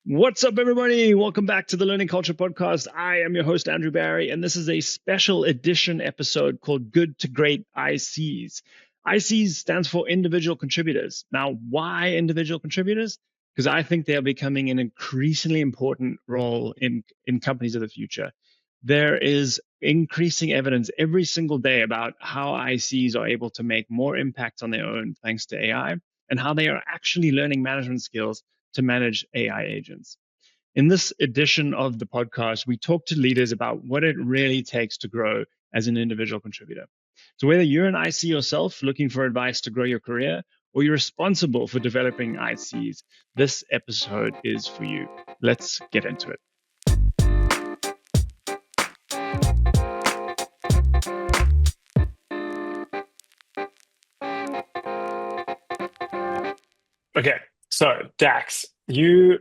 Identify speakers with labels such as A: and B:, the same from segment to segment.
A: What's up, everybody? Welcome back to the Learning Culture Podcast. I am your host, Andrew Barry, and this is a special edition episode called Good to Great ICs. ICs stands for individual contributors. Now, why individual contributors? Because I think they are becoming an increasingly important role in companies of the future. There is increasing evidence every single day about how ICs are able to make more impact on their own thanks to AI, and how they are actually learning management skills to manage AI agents. In this edition of the podcast, we talk to leaders about what it really takes to grow as an individual contributor. So, whether you're an IC yourself looking for advice to grow your career, or you're responsible for developing ICs, this episode is for you. Let's get into it. Okay, so Dax, you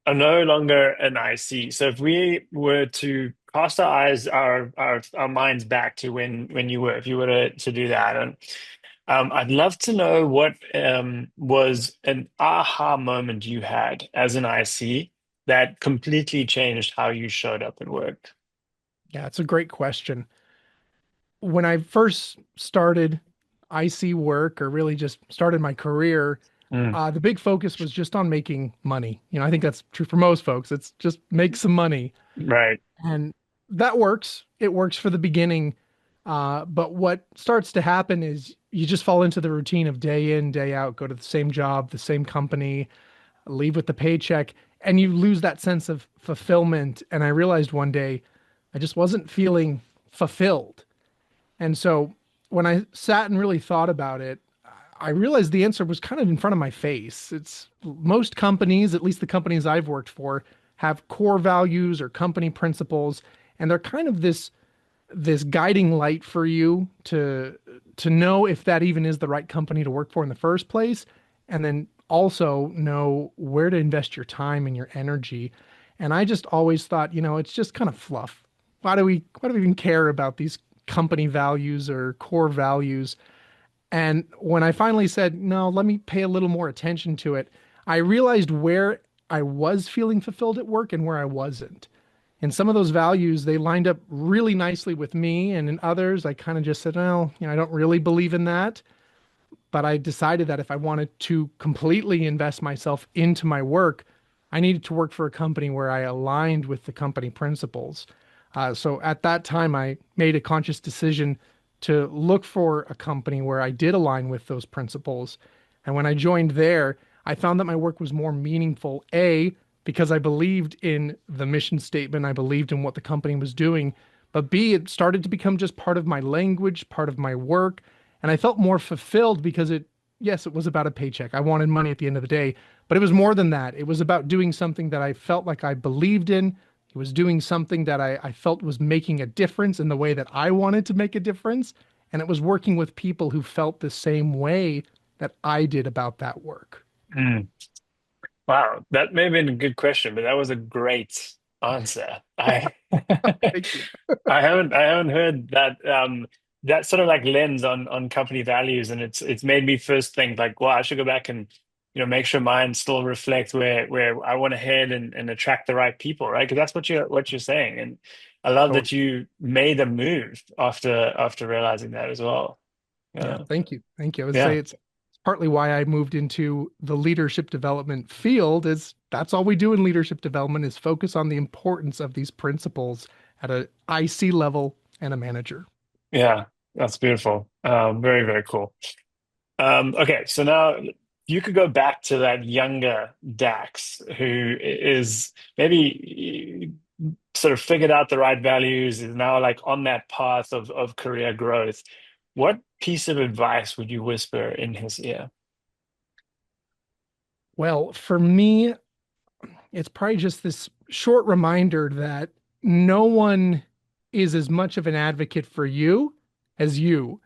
A: are no longer an IC. So if we were to cast our minds back to when you were, if you were to do that, and I'd love to know what was an aha moment you had as an IC that completely changed how you showed up at work.
B: Yeah, it's a great question. When I first started IC work or really just started my career,
A: Mm,
B: the big focus was just on making money. I think that's true for most folks. It's just make some money.
A: right.
B: And that works. It works for the beginning. But what starts to happen is you just fall into the routine of day in, day out, go to the same job, the same company, leave with the paycheck, and you lose that sense of fulfillment. And I realized one day I just wasn't feeling fulfilled. And so when I sat and really thought about it, I realized the answer was kind of in front of my face. It's most companies, at least the companies I've worked for, have core values or company principles, and they're kind of this guiding light for you to know if that even is the right company to work for in the first place, and then also know where to invest your time and your energy. And I just always thought, it's just kind of fluff. Why do we even care about these company values or core values? And when I finally said, no, let me pay a little more attention to it, I realized where I was feeling fulfilled at work and where I wasn't. And some of those values, they lined up really nicely with me. And in others, I kind of just said, well, I don't really believe in that. But I decided that if I wanted to completely invest myself into my work, I needed to work for a company where I aligned with the company principles. So at that time, I made a conscious decision to look for a company where I did align with those principles. And when I joined there, I found that my work was more meaningful, A, because I believed in the mission statement, I believed in what the company was doing, but B, it started to become just part of my language, part of my work, and I felt more fulfilled because yes, it was about a paycheck. I wanted money at the end of the day, but it was more than that. It was about doing something that I felt like I believed in. It was doing something that I felt was making a difference in the way that I wanted to make a difference. And it was working with people who felt the same way that I did about that work.
A: Mm. Wow, that may have been a good question, but that was a great answer. I
B: Thank you.
A: I haven't heard that sort of like lens on company values, and it's made me first think like, wow, I should go back and make sure mine still reflect where I want to head and attract the right people, right? Because that's what you're saying, and I love that
B: Totally.
A: you made a move after realizing that as well.
B: Yeah,
A: Yeah,
B: thank you. Thank you. I would say
A: yeah,
B: it's partly why I moved into the leadership development field is that's all we do in leadership development is focus on the importance of these principles at a IC level and a manager.
A: yeah. That's beautiful. Very, very cool. Okay, so now you could go back to that younger Dax who is maybe sort of figured out the right values, is now like on that path of career growth. What piece of advice would you whisper in his ear?
B: Well, for me, it's probably just this short reminder that no one is as much of an advocate for you as you.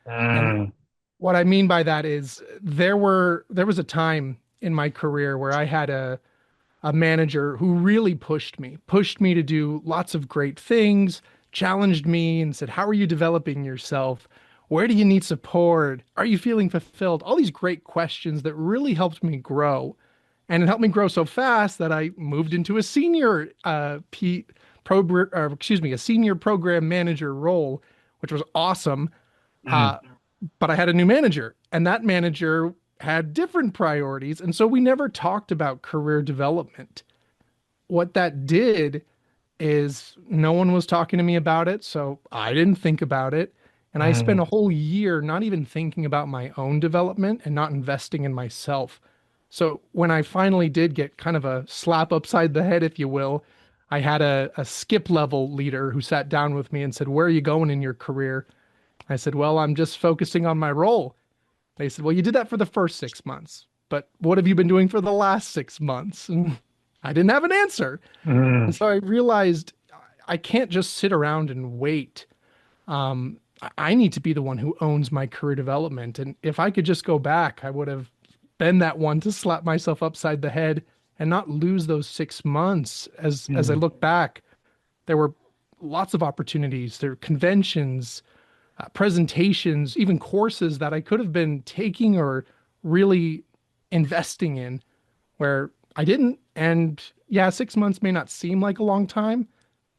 B: And
A: Mm,
B: what I mean by that is there was a time in my career where I had a manager who really pushed me to do lots of great things, challenged me and said, "How are you developing yourself? Where do you need support? Are you feeling fulfilled?" All these great questions that really helped me grow. And it helped me grow so fast that I moved into a senior a senior program manager role, which was awesome.
A: Mm.
B: Uh, but I had a new manager, and that manager had different priorities, and so we never talked about career development. What that did is no one was talking to me about it, so I didn't think about it. And I spent
A: Mm.
B: a whole year not even thinking about my own development and not investing in myself. So when I finally did get kind of a slap upside the head, if you will, I had a skip level leader who sat down with me and said, "Where are you going in your career?" I said, "Well, I'm just focusing on my role." They said, "Well, you did that for the first 6 months, but what have you been doing for the last 6 months?" And I didn't have an answer.
A: Mm.
B: And so I realized I can't just sit around and wait. I need to be the one who owns my career development. And if I could just go back, I would have been that one to slap myself upside the head and not lose those 6 months. As I
A: Mm.
B: look back, there were lots of opportunities. There were conventions, presentations, even courses that I could have been taking or really investing in where I didn't. And yeah, 6 months may not seem like a long time,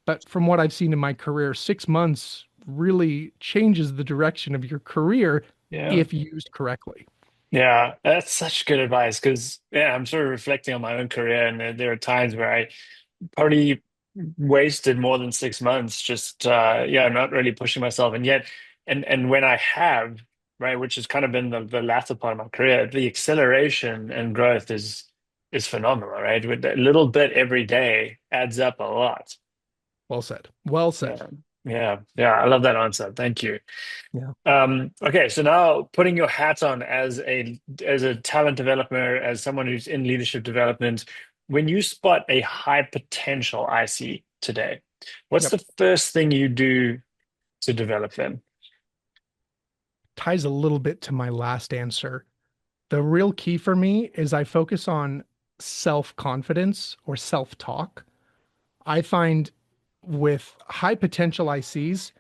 B: but from what I've seen in my career, 6 months really changes the direction of your career
A: Yeah.
B: if used correctly.
A: Yeah, that's such good advice because yeah, I'm sort of reflecting on my own career, and there are times where I probably wasted more than 6 months just yeah, not really pushing myself. And yet and when I have, right, which has kind of been the latter part of my career, the acceleration and growth is phenomenal, right? With a little bit every day adds up a lot.
B: Well said. Well said.
A: Yeah. Yeah. Yeah. I love that answer. Thank you.
B: Yeah.
A: Okay, so now putting your hat on as a talent developer, as someone who's in leadership development, when you spot a high potential IC today, what's
B: Yep.
A: the first thing you do to develop them?
B: Ties a little bit to my last answer. The real key for me is I focus on self-confidence or self-talk. I find with high potential ICs,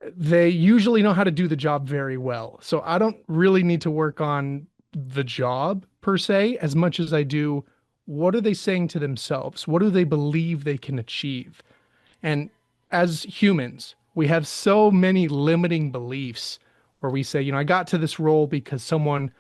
B: they usually know how to do the job very well. So I don't really need to work on the job per se as much as I do what are they saying to themselves? What do they believe they can achieve? And as humans, we have so many limiting beliefs where we say, I got to this role because someone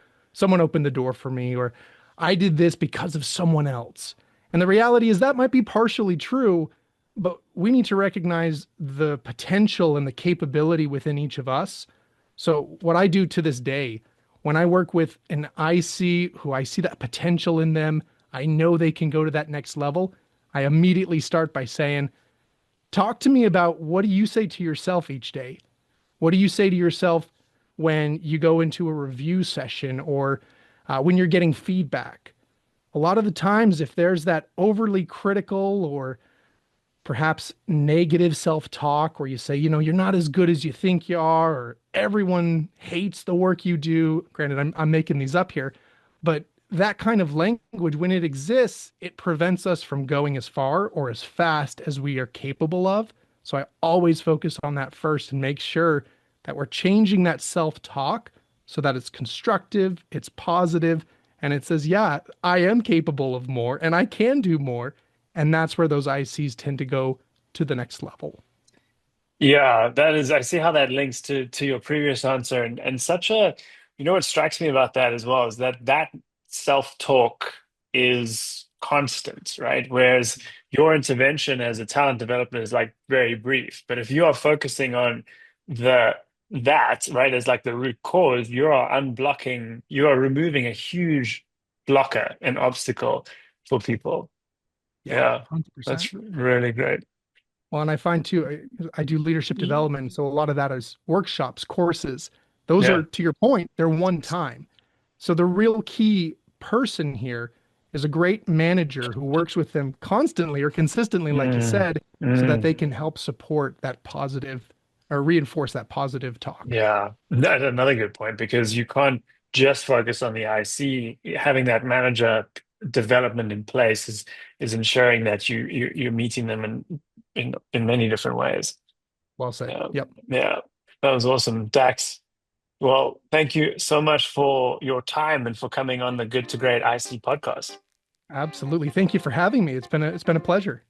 B: opened the door for me, or I did this because of someone else. And the reality is that might be partially true, but we need to recognize the potential and the capability within each of us. So what I do to this day, when I work with an IC who I see that potential in them, I know they can go to that next level. I immediately start by saying, talk to me about what do you say to yourself each day? What do you say to yourself when you go into a review session or when you're getting feedback? A lot of the times, if there's that overly critical or perhaps negative self-talk where you say, you're not as good as you think you are, or everyone hates the work you do. Granted, I'm making these up here, but that kind of language, when it exists, it prevents us from going as far or as fast as we are capable of. So I always focus on that first and make sure that we're changing that self-talk so that it's constructive, it's positive, and it says, yeah, I am capable of more and I can do more. And that's where those ICs tend to go to the next level.
A: Yeah, that is, I see how that links to your previous answer, and such a, what strikes me about that as well is that self-talk is constant, right? Whereas your intervention as a talent developer is like very brief. But if you are focusing on the that, right, as like the root cause, you are unblocking, you are removing a huge blocker, an obstacle for people.
B: Yeah,
A: Yeah,
B: 100%.
A: that's really great.
B: Well, and I find too, I do leadership development. So a lot of that is workshops, courses. Those
A: Yeah.
B: are, to your point, they're one time. So the real key person here is a great manager who works with them constantly or consistently, like you
A: Mm,
B: said, so that
A: mm.
B: they can help support that positive or reinforce that positive talk.
A: Yeah, that's another good point because you can't just focus on the IC. Having that manager development in place is ensuring that you're meeting them in many different ways.
B: Well said.
A: Yeah,
B: Yep.
A: yeah, that was awesome, Dax. Well, thank you so much for your time and for coming on the Good to Great IC podcast.
B: Absolutely. Thank you for having me. It's been a pleasure.